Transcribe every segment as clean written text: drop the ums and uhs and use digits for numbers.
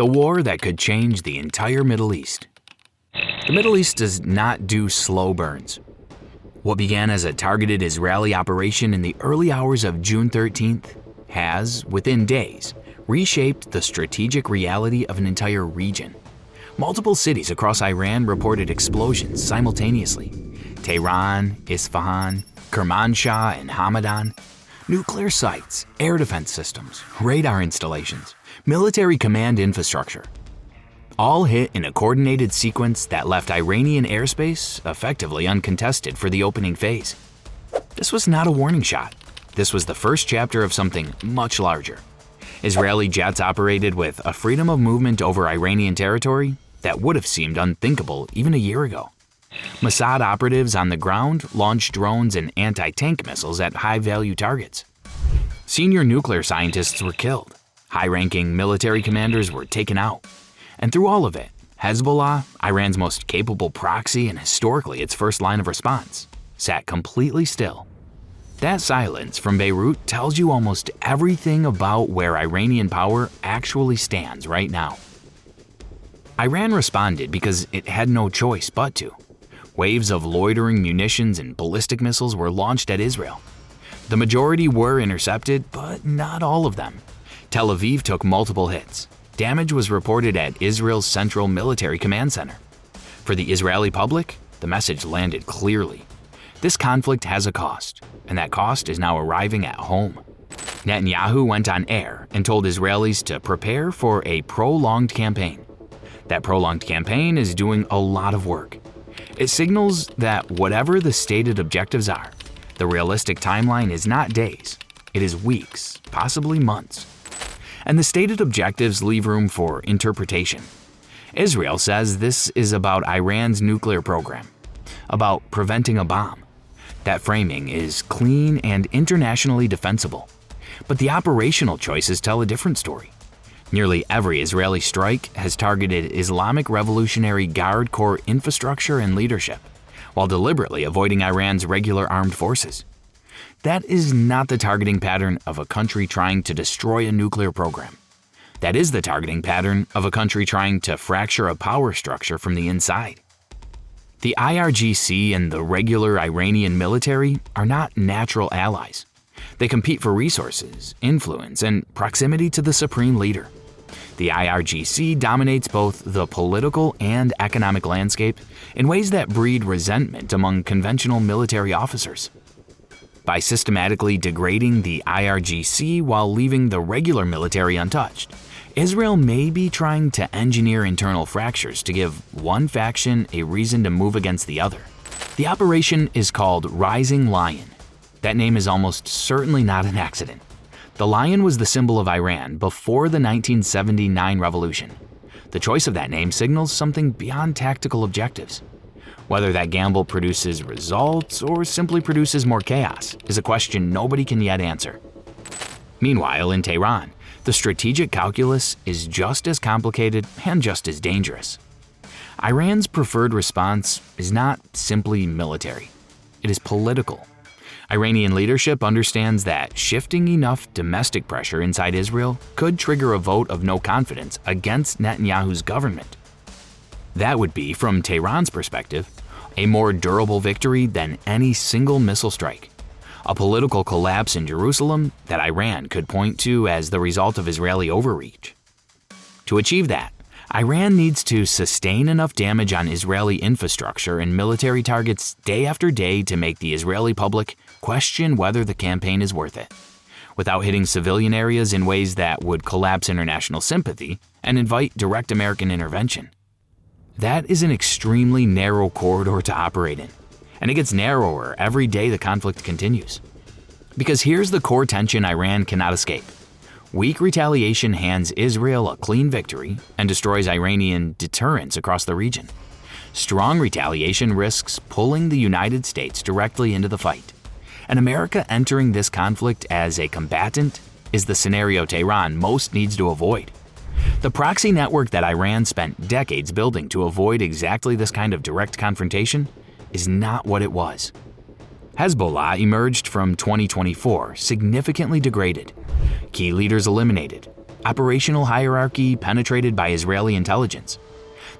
the war that could change the entire Middle East. The Middle East does not do slow burns. What began as a targeted Israeli operation in the early hours of June 13th has, within days, reshaped the strategic reality of an entire region. Multiple cities across Iran reported explosions simultaneously. Tehran, Isfahan, Kermanshah, and Hamadan. Nuclear sites, air defense systems, radar installations, military command infrastructure. All hit in a coordinated sequence that left Iranian airspace effectively uncontested for the opening phase. This was not a warning shot. This was the first chapter of something much larger. Israeli jets operated with a freedom of movement over Iranian territory that would have seemed unthinkable even a year ago. Mossad operatives on the ground launched drones and anti-tank missiles at high-value targets. Senior nuclear scientists were killed. High-ranking military commanders were taken out. And through all of it, Hezbollah, Iran's most capable proxy and historically its first line of response, sat completely still. That silence from Beirut tells you almost everything about where Iranian power actually stands right now. Iran responded because it had no choice but to. Waves of loitering munitions and ballistic missiles were launched at Israel. The majority were intercepted, but not all of them. Tel Aviv took multiple hits. Damage was reported at Israel's Central Military Command Center. For the Israeli public, the message landed clearly. This conflict has a cost, and that cost is now arriving at home. Netanyahu went on air and told Israelis to prepare for a prolonged campaign. That prolonged campaign is doing a lot of work. It signals that whatever the stated objectives are, the realistic timeline is not days, it is weeks, possibly months. And the stated objectives leave room for interpretation. Israel says this is about Iran's nuclear program, about preventing a bomb. That framing is clean and internationally defensible. But the operational choices tell a different story. Nearly every Israeli strike has targeted Islamic Revolutionary Guard Corps infrastructure and leadership, while deliberately avoiding Iran's regular armed forces. That is not the targeting pattern of a country trying to destroy a nuclear program. That is the targeting pattern of a country trying to fracture a power structure from the inside. The IRGC and the regular Iranian military are not natural allies. They compete for resources, influence, and proximity to the supreme leader. The IRGC dominates both the political and economic landscape in ways that breed resentment among conventional military officers. By systematically degrading the IRGC while leaving the regular military untouched, Israel may be trying to engineer internal fractures to give one faction a reason to move against the other. The operation is called Rising Lion. That name is almost certainly not an accident. The lion was the symbol of Iran before the 1979 revolution. The choice of that name signals something beyond tactical objectives. Whether that gamble produces results or simply produces more chaos is a question nobody can yet answer. Meanwhile, in Tehran, the strategic calculus is just as complicated and just as dangerous. Iran's preferred response is not simply military. It is political. Iranian leadership understands that shifting enough domestic pressure inside Israel could trigger a vote of no confidence against Netanyahu's government. That would be, from Tehran's perspective, a more durable victory than any single missile strike. A political collapse in Jerusalem that Iran could point to as the result of Israeli overreach. To achieve that, Iran needs to sustain enough damage on Israeli infrastructure and military targets day after day to make the Israeli public question whether the campaign is worth it, without hitting civilian areas in ways that would collapse international sympathy and invite direct American intervention. That is an extremely narrow corridor to operate in, and it gets narrower every day the conflict continues. Because here's the core tension Iran cannot escape. Weak retaliation hands Israel a clean victory and destroys Iranian deterrence across the region. Strong retaliation risks pulling the United States directly into the fight. And America entering this conflict as a combatant is the scenario Tehran most needs to avoid. The proxy network that Iran spent decades building to avoid exactly this kind of direct confrontation is not what it was. Hezbollah emerged from 2024 significantly degraded, key leaders eliminated, operational hierarchy penetrated by Israeli intelligence.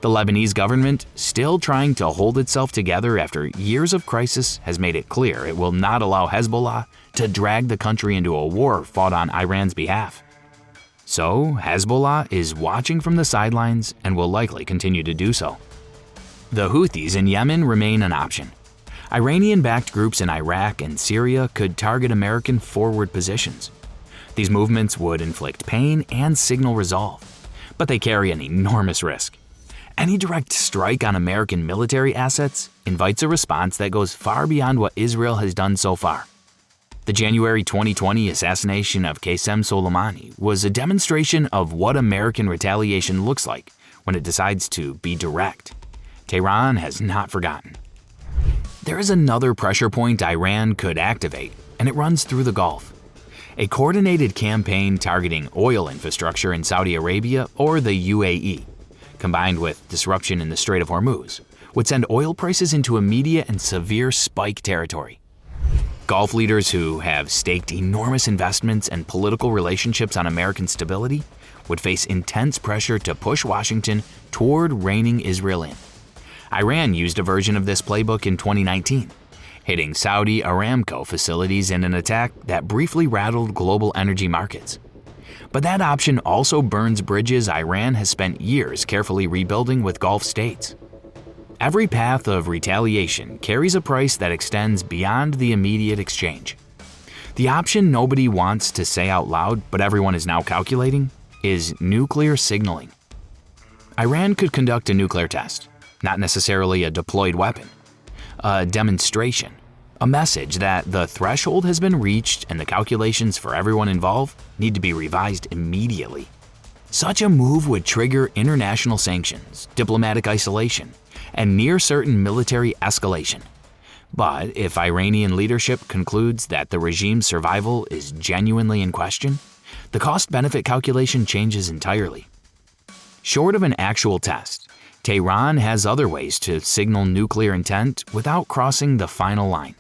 The Lebanese government, still trying to hold itself together after years of crisis, has made it clear it will not allow Hezbollah to drag the country into a war fought on Iran's behalf. So, Hezbollah is watching from the sidelines and will likely continue to do so. The Houthis in Yemen remain an option. Iranian-backed groups in Iraq and Syria could target American forward positions. These movements would inflict pain and signal resolve, but they carry an enormous risk. Any direct strike on American military assets invites a response that goes far beyond what Israel has done so far. The January 2020 assassination of Qasem Soleimani was a demonstration of what American retaliation looks like when it decides to be direct. Tehran has not forgotten. There is another pressure point Iran could activate, and it runs through the Gulf. A coordinated campaign targeting oil infrastructure in Saudi Arabia or the UAE, combined with disruption in the Strait of Hormuz, would send oil prices into immediate and severe spike territory. Gulf leaders who have staked enormous investments and political relationships on American stability would face intense pressure to push Washington toward reining Israel in. Iran used a version of this playbook in 2019, hitting Saudi Aramco facilities in an attack that briefly rattled global energy markets. But that option also burns bridges Iran has spent years carefully rebuilding with Gulf states. Every path of retaliation carries a price that extends beyond the immediate exchange. The option nobody wants to say out loud, but everyone is now calculating, is nuclear signaling. Iran could conduct a nuclear test, not necessarily a deployed weapon, a demonstration, a message that the threshold has been reached and the calculations for everyone involved need to be revised immediately. Such a move would trigger international sanctions, diplomatic isolation, and near-certain military escalation. But if Iranian leadership concludes that the regime's survival is genuinely in question, the cost-benefit calculation changes entirely. Short of an actual test, Tehran has other ways to signal nuclear intent without crossing the final line.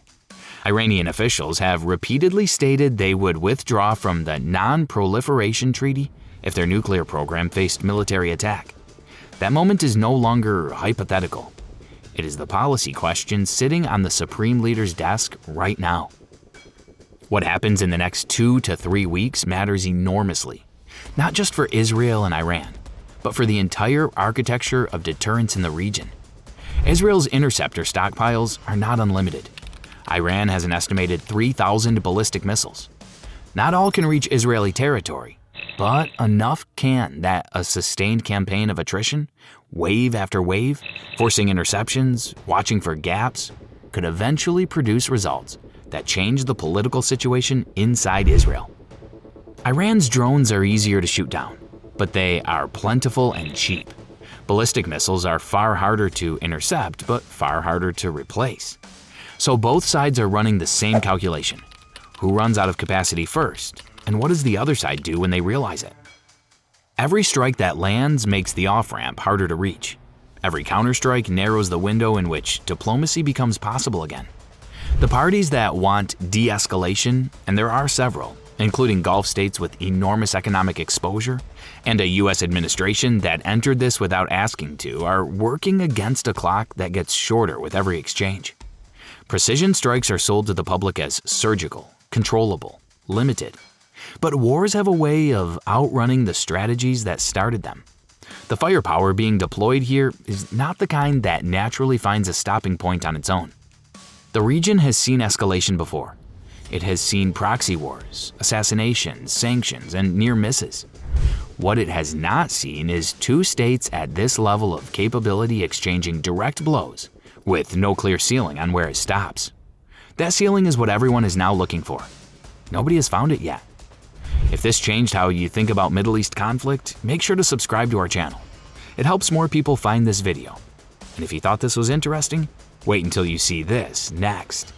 Iranian officials have repeatedly stated they would withdraw from the Non-Proliferation Treaty if their nuclear program faced military attack. That moment is no longer hypothetical. It is the policy question sitting on the Supreme Leader's desk right now. What happens in the next 2 to 3 weeks matters enormously, not just for Israel and Iran, but for the entire architecture of deterrence in the region. Israel's interceptor stockpiles are not unlimited. Iran has an estimated 3,000 ballistic missiles. Not all can reach Israeli territory, but enough can that a sustained campaign of attrition, wave after wave, forcing interceptions, watching for gaps, could eventually produce results that change the political situation inside Israel. Iran's drones are easier to shoot down, but they are plentiful and cheap. Ballistic missiles are far harder to intercept, but far harder to replace. So both sides are running the same calculation. Who runs out of capacity first, and what does the other side do when they realize it? Every strike that lands makes the off-ramp harder to reach. Every counterstrike narrows the window in which diplomacy becomes possible again. The parties that want de-escalation, and there are several, including Gulf states with enormous economic exposure, and a U.S. administration that entered this without asking to, are working against a clock that gets shorter with every exchange. Precision strikes are sold to the public as surgical, controllable, limited. But wars have a way of outrunning the strategies that started them. The firepower being deployed here is not the kind that naturally finds a stopping point on its own. The region has seen escalation before. It has seen proxy wars, assassinations, sanctions, and near misses. What it has not seen is two states at this level of capability exchanging direct blows with no clear ceiling on where it stops. That ceiling is what everyone is now looking for. Nobody has found it yet. If this changed how you think about Middle East conflict, make sure to subscribe to our channel. It helps more people find this video. And if you thought this was interesting, wait until you see this next.